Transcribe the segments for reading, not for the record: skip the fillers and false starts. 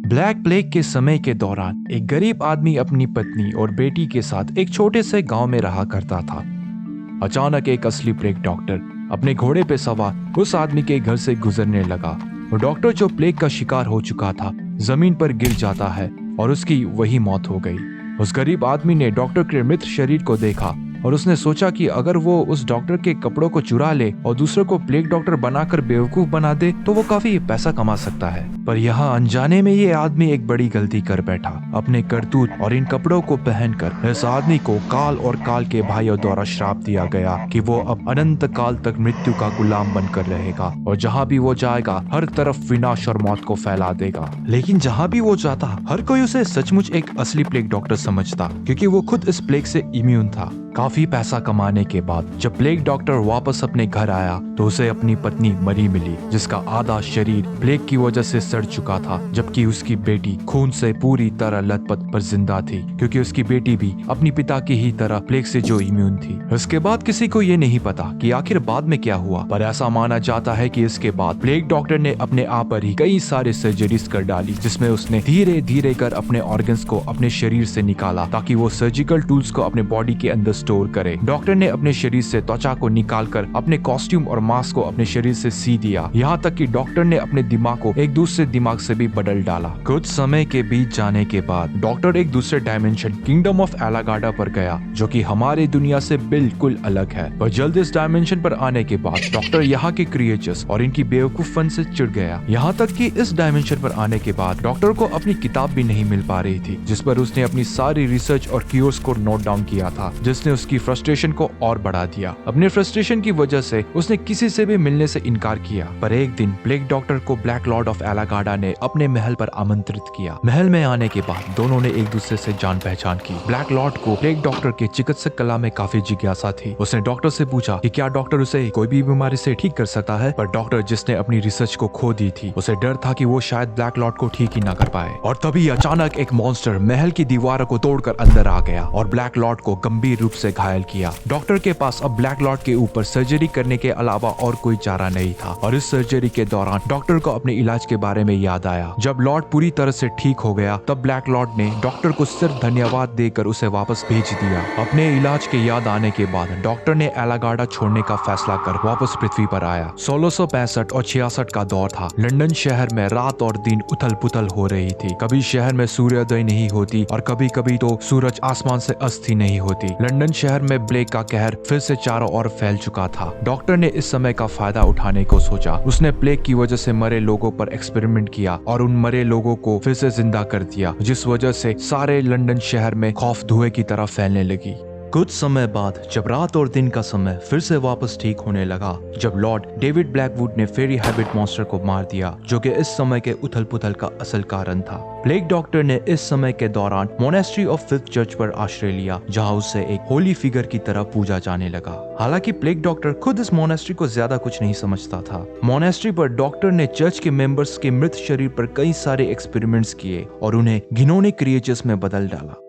Black plague के समय के दौरान एक गरीब आदमी अपनी पत्नी और बेटी के साथ एक छोटे से गांव में रहा करता था। अचानक एक असली प्लेग डॉक्टर अपने घोड़े पे सवार उस आदमी के घर से गुजरने लगा। वो डॉक्टर जो प्लेग का शिकार हो चुका था जमीन पर गिर जाता है और उसकी वही मौत हो गई। उस गरीब आदमी ने डॉक्टर के मृत शरीर को देखा और उसने सोचा कि अगर वो उस डॉक्टर के कपड़ों को चुरा ले और दूसरे को प्लेग डॉक्टर बनाकर बेवकूफ बना दे तो वो काफी पैसा कमा सकता है। पर यहाँ अनजाने में ये आदमी एक बड़ी गलती कर बैठा। अपने करतूत और इन कपड़ों को पहनकर इस आदमी को काल और काल के भाइयों द्वारा श्राप दिया गया कि वो अब अनंत काल तक मृत्यु का गुलाम बनकर रहेगा और जहाँ भी वो जाएगा हर तरफ विनाश और मौत को फैला देगा। लेकिन जहाँ भी वो जाता हर कोई उसे सचमुच एक असली प्लेग डॉक्टर समझता, क्योंकि वो खुद इस प्लेग से इम्यून था। काफी पैसा कमाने के बाद जब प्लेग डॉक्टर वापस अपने घर आया तो उसे अपनी पत्नी मरी मिली, जिसका आधा शरीर प्लेग की वजह से सड़ चुका था, जबकि उसकी बेटी खून से पूरी तरह लथपथ पर जिंदा थी, क्योंकि उसकी बेटी भी अपनी पिता की ही तरह प्लेग से जो इम्यून थी। इसके बाद किसी को ये नहीं पता कि आखिर बाद में क्या हुआ, पर ऐसा माना जाता है कि इसके बाद प्लेग डॉक्टर ने अपने आप पर ही कई सारे सर्जरीज कर डाली, जिसमें उसने धीरे धीरे कर अपने ऑर्गन्स को अपने शरीर से निकाला ताकि वो सर्जिकल टूल्स को अपने बॉडी के अंदर स्टोर करे। डॉक्टर ने अपने शरीर से त्वचा को निकालकर अपने कॉस्ट्यूम और मास्क को अपने शरीर से सी दिया। यहाँ तक कि डॉक्टर ने अपने दिमाग को एक दूसरे दिमाग से भी बदल डाला। कुछ समय के बीत जाने के बाद डॉक्टर एक दूसरे डायमेंशन किंगडम ऑफ एलागाडा पर गया, जो कि हमारी दुनिया से बिल्कुल अलग है। पर जल्द इस डायमेंशन पर आने के बाद डॉक्टर यहाँ के क्रिएचर्स और इनकी बेवकूफपन से चिढ़ गया। यहाँ तक कि इस डायमेंशन पर आने के बाद डॉक्टर को अपनी किताब भी नहीं मिल पा रही थी, जिस पर उसने अपनी सारी रिसर्च और क्यूर्स को नोट डाउन किया था, जिसने उसकी फ्रस्ट्रेशन को और बढ़ा दिया। अपने फ्रस्ट्रेशन की वजह से उसने किसी से भी मिलने से इनकार किया। पर एक दिन प्लेग डॉक्टर को ब्लैक लॉर्ड ऑफ एलागाडा ने अपने महल पर आमंत्रित किया। महल में आने के बाद दोनों ने एक दूसरे से जान पहचान की। ब्लैक लॉर्ड को प्लेग डॉक्टर के चिकित्सक कला में काफी जिज्ञासा थी। उसने डॉक्टर से पूछा कि क्या डॉक्टर उसे कोई भी बीमारी से ठीक कर सकता है, पर डॉक्टर जिसने अपनी रिसर्च को खो दी थी उसे डर था कि वो शायद ब्लैक लॉर्ड को ठीक ही ना कर पाए। और तभी अचानक एक मॉन्स्टर महल की दीवारों को तोड़कर अंदर आ गया और ब्लैक लॉर्ड को गंभीर रूप से घायल किया। डॉक्टर के पास अब ब्लैक लॉर्ड के ऊपर सर्जरी करने के अलावा और कोई चारा नहीं था और इस सर्जरी के दौरान डॉक्टर को अपने इलाज के बारे में याद आया। जब लॉर्ड पूरी तरह से ठीक हो गया तब ब्लैक लॉर्ड ने डॉक्टर को सिर्फ धन्यवाद देकर उसे वापस भेज दिया। अपने इलाज के याद आने के बाद डॉक्टर ने एलागाडा छोड़ने का फैसला कर वापस पृथ्वी पर आया। 1665 और 66 का दौर था। लंदन शहर में रात और दिन उथल पुथल हो रही थी। कभी शहर में सूर्योदय नहीं होती और कभी कभी तो सूरज आसमान से अस्त ही नहीं होती। लंदन शहर में प्लेग का कहर फिर से चारों ओर फैल चुका था। डॉक्टर ने इस समय का फायदा उठाने को सोचा। उसने प्लेग की वजह से मरे लोगों पर एक्सपेरिमेंट किया और उन मरे लोगों को फिर से जिंदा कर दिया, जिस वजह से सारे लंदन शहर में खौफ धुएं की तरह फैलने लगी। कुछ समय बाद जब रात और दिन का समय फिर से वापस ठीक होने लगा, जब लॉर्ड डेविड ब्लैकवुड ने फेरी हैबिट मॉन्स्टर को मार दिया, जो कि इस समय के उथल पुथल का असल कारण था। प्लेग डॉक्टर ने इस समय के दौरान मोनेस्ट्री ऑफ फिफ्थ चर्च पर आश्रय लिया, जहां उसे एक होली फिगर की तरह पूजा जाने लगा। हालांकि प्लेग डॉक्टर खुद इस मोनेस्ट्री को ज्यादा कुछ नहीं समझता था। मोनेस्ट्री पर डॉक्टर ने चर्च के मेंबर्स के मृत शरीर पर कई सारे एक्सपेरिमेंट्स किए और उन्हें घिनौने क्रिएचर्स में बदल डाला।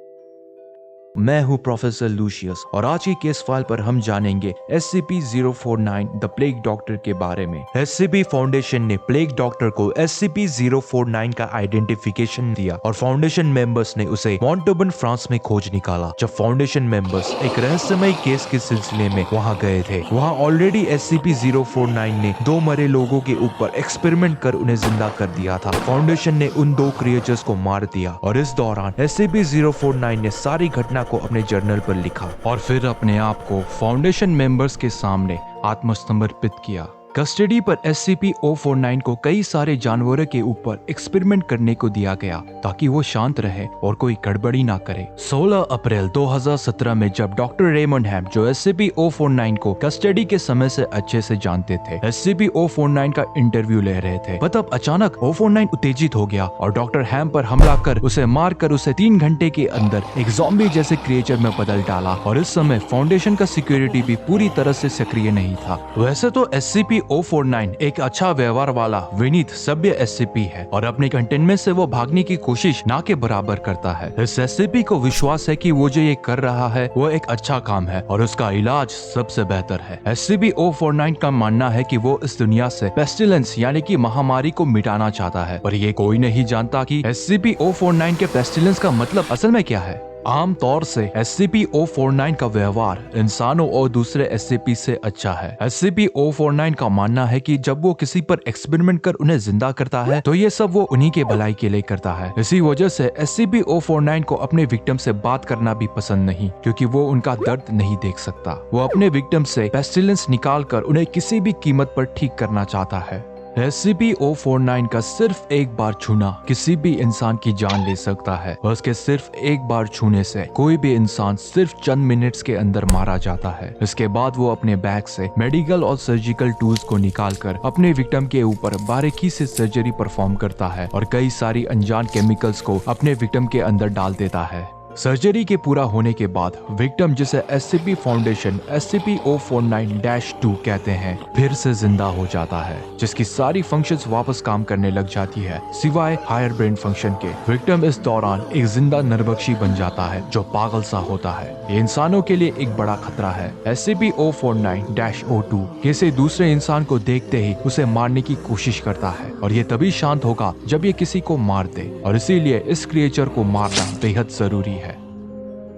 मैं हूं प्रोफेसर लूशियस और आज की केस फाइल पर हम जानेंगे SCP-049 द प्लेग डॉक्टर के बारे में। SCP फाउंडेशन ने प्लेग डॉक्टर को SCP-049 का आइडेंटिफिकेशन दिया और फाउंडेशन मेंबर्स ने उसे मॉन्टोबन फ्रांस में खोज निकाला। जब फाउंडेशन मेंबर्स एक रहस्यमय केस के सिलसिले में वहां गए थे, वहां ऑलरेडी SCP-049 ने 2 मरे लोगों के ऊपर एक्सपेरिमेंट कर उन्हें जिंदा कर दिया था। फाउंडेशन ने उन 2 क्रिएचर्स को मार दिया और इस दौरान SCP-049 ने सारी घटना को अपने जर्नल पर लिखा और फिर अपने आप को फाउंडेशन मेंबर्स के सामने आत्मसमर्पित किया। कस्टडी पर SCP-049 को कई सारे जानवरों के ऊपर एक्सपेरिमेंट करने को दिया गया ताकि वो शांत रहे और कोई गड़बड़ी ना करे। 16 अप्रैल 2017 में जब डॉक्टर रेमंड हैम, जो SCP-049 को कस्टडी के समय से अच्छे से जानते थे, SCP-049 का इंटरव्यू ले रहे थे, तब अचानक 049 उत्तेजित हो गया और डॉक्टर हैम पर हमला कर उसे मारकर उसे 3 घंटे के अंदर एक ज़ॉम्बी जैसे क्रिएचर में बदल डाला। और इस समय फाउंडेशन का सिक्योरिटी भी पूरी तरह से सक्रिय नहीं था। वैसे तो SCP SCP-049 एक अच्छा व्यवहार वाला विनीत सभ्य SCP है और अपने कंटेनमेंट से वो भागने की कोशिश ना के बराबर करता है। इस SCP को विश्वास है कि वो जो ये कर रहा है वो एक अच्छा काम है और उसका इलाज सबसे बेहतर है। SCP-049 का मानना है कि वो इस दुनिया से पेस्टिलेंस यानी कि महामारी को मिटाना चाहता है, पर ये कोई नहीं जानता कि SCP-049 के पेस्टिलेंस का मतलब असल में क्या है। आम तौर से SCP-049 का व्यवहार इंसानों और दूसरे SCP से अच्छा है। SCP-049 का मानना है कि जब वो किसी पर एक्सपेरिमेंट कर उन्हें जिंदा करता है तो ये सब वो उन्हीं के भलाई के लिए करता है। इसी वजह से SCP-049 को अपने विक्टिम से बात करना भी पसंद नहीं, क्योंकि वो उनका दर्द नहीं देख सकता। वो अपने विक्टिम से पेस्टिलेंस निकाल कर उन्हें किसी भी कीमत पर ठीक करना चाहता है। SCP-049 का सिर्फ एक बार छूना किसी भी इंसान की जान ले सकता है और उसके सिर्फ एक बार छूने से कोई भी इंसान सिर्फ चंद मिनट्स के अंदर मारा जाता है। इसके बाद वो अपने बैग से मेडिकल और सर्जिकल टूल्स को निकालकर अपने विक्टिम के ऊपर बारीकी से सर्जरी परफॉर्म करता है और कई सारी अनजान केमिकल्स को अपने विक्टिम के अंदर डाल देता है। सर्जरी के पूरा होने के बाद विक्टिम, जिसे SCP फाउंडेशन SCP-049-2 कहते हैं, फिर से जिंदा हो जाता है, जिसकी सारी फंक्शंस वापस काम करने लग जाती है सिवाय हायर ब्रेन फंक्शन के। विक्टिम इस दौरान एक जिंदा नरभक्षी बन जाता है जो पागल सा होता है। ये इंसानों के लिए एक बड़ा खतरा है। SCP-049-02 किसी दूसरे इंसान को देखते ही उसे मारने की कोशिश करता है और ये तभी शांत होगा जब ये किसी को मार दे, और इसीलिए इस क्रिएचर को मारना बेहद जरूरी है।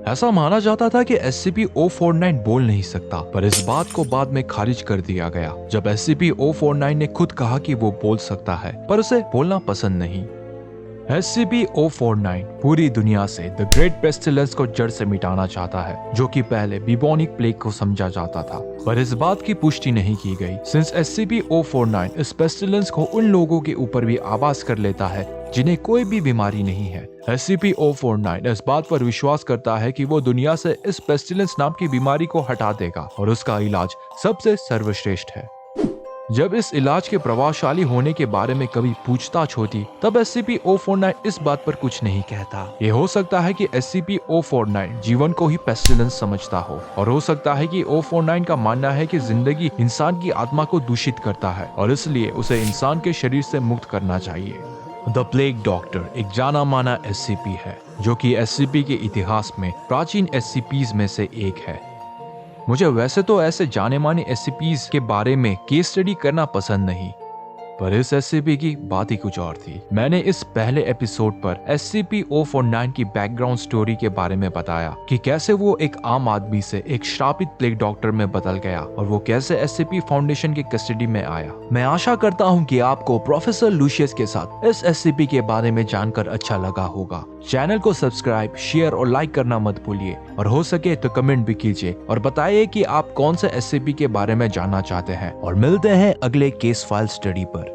ऐसा माना जाता था कि SCP-049 बोल नहीं सकता, पर इस बात को बाद में खारिज कर दिया गया जब SCP-049 ने खुद कहा कि वो बोल सकता है, पर उसे बोलना पसंद नहीं। SCP-049 पूरी दुनिया से द ग्रेट पेस्टिलेंस को जड़ से मिटाना चाहता है, जो कि पहले बिबोनिक प्लेग को समझा जाता था, पर इस बात की पुष्टि नहीं की गई। सिंस SCP-049 इस पेस्टिलेंस को उन लोगों के ऊपर भी आबाद कर लेता है जिन्हें कोई भी बीमारी नहीं है। SCP-049 इस बात पर विश्वास करता है कि वो दुनिया से इस पेस्टिलेंस नाम की बीमारी को हटा देगा और उसका इलाज सबसे सर्वश्रेष्ठ है। जब इस इलाज के प्रभावशाली होने के बारे में कभी पूछताछ होती, तब SCP-049 इस बात पर कुछ नहीं कहता। ये हो सकता है कि SCP-049 जीवन को ही पेस्टिलेंस समझता हो, और हो सकता है कि 049 का मानना है कि जिंदगी इंसान की आत्मा को दूषित करता है और इसलिए उसे इंसान के शरीर से मुक्त करना चाहिए। द प्लेग डॉक्टर एक जाना माना SCP है, जो कि SCP के इतिहास में प्राचीन SCPs में से एक है। मुझे वैसे तो ऐसे जाने माने SCPs के बारे में केस स्टडी करना पसंद नहीं, पर इस SCP की बात ही कुछ और थी। मैंने इस पहले एपिसोड पर SCP-049 की बैकग्राउंड स्टोरी के बारे में बताया कि कैसे वो एक आम आदमी से एक श्रापित प्लेग डॉक्टर में बदल गया और वो कैसे SCP फाउंडेशन के कस्टडी में आया। मैं आशा करता हूँ कि आपको प्रोफेसर लूशियस के साथ इस SCP के बारे में जानकर अच्छा लगा होगा। चैनल को सब्सक्राइब, शेयर और लाइक करना मत भूलिए, और हो सके तो कमेंट भी कीजिए और बताइए कि आप कौन से SCP के बारे में जानना चाहते हैं। और मिलते हैं अगले केस फाइल स्टडी पर।